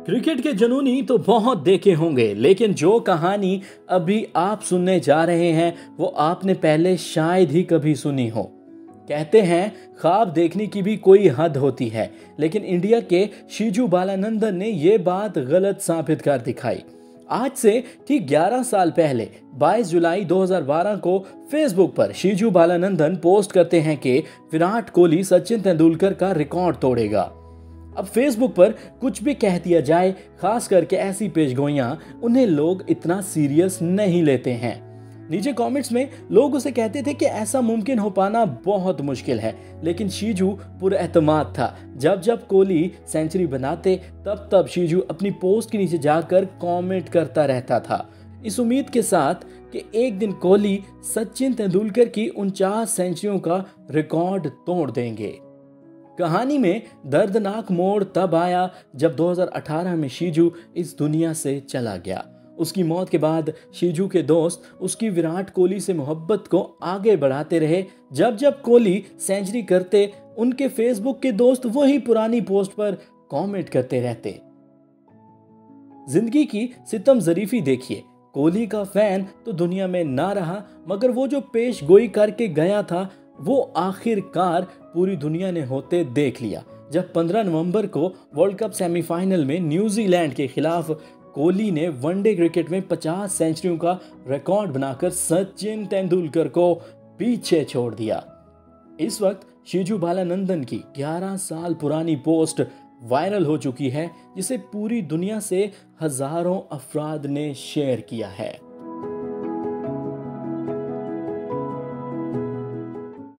Cricket के जुनूनी तो बहुत देखे होंगे, लेकिन जो कहानी अभी आप सुनने जा रहे हैं वो आपने पहले शायद ही कभी सुनी हो। कहते हैं ख्वाब देखने की भी कोई हद होती है, लेकिन इंडिया के शीजू बालानंदन ने ये बात गलत साबित कर दिखाई। आज से ठीक 11 साल पहले 22 जुलाई 2012 को फेसबुक पर शीजू बालानंदन पोस्ट करते हैं कि विराट कोहली सचिन तेंदुलकर का रिकॉर्ड तोड़ेगा। अब फेसबुक पर कुछ भी कह दिया जाए, खास करके ऐसी पेशगोइयां, उन्हें लोग इतना सीरियस नहीं लेते हैं। नीचे कमेंट्स में लोग उसे कहते थे कि ऐसा मुमकिन हो पाना बहुत मुश्किल है, लेकिन शीजू पुरएतमाद था। जब जब कोहली सेंचुरी बनाते तब तब शीजू अपनी पोस्ट के नीचे जाकर कमेंट करता रहता था, इस उम्मीद के साथ कि एक दिन कोहली सचिन तेंदुलकर की 49 सेंचुरियों का रिकॉर्ड तोड़ देंगे। कहानी में दर्दनाक मोड़ तब आया जब 2018 में शीजू इस दुनिया से चला गया। उसकी मौत के बाद शीजू के दोस्त उसकी विराट कोहली से मोहब्बत को आगे बढ़ाते रहे। जब जब कोहली सेंचुरी करते, उनके फेसबुक के दोस्त वही पुरानी पोस्ट पर कमेंट करते रहते। जिंदगी की सितम जरीफी देखिए, कोहली का फैन तो दुनिया में ना रहा, मगर वो जो पेश गोई करके गया था वो आखिरकार पूरी दुनिया ने होते देख लिया। जब 15 नवंबर को वर्ल्ड कप सेमीफाइनल में न्यूजीलैंड के खिलाफ कोहली ने वनडे क्रिकेट में 50 सेंचुरियों का रिकॉर्ड बनाकर सचिन तेंदुलकर को पीछे छोड़ दिया। इस वक्त शीजू बालानंदन की 11 साल पुरानी पोस्ट वायरल हो चुकी है, जिसे पूरी दुनिया से हजारों अफराद ने शेयर किया है।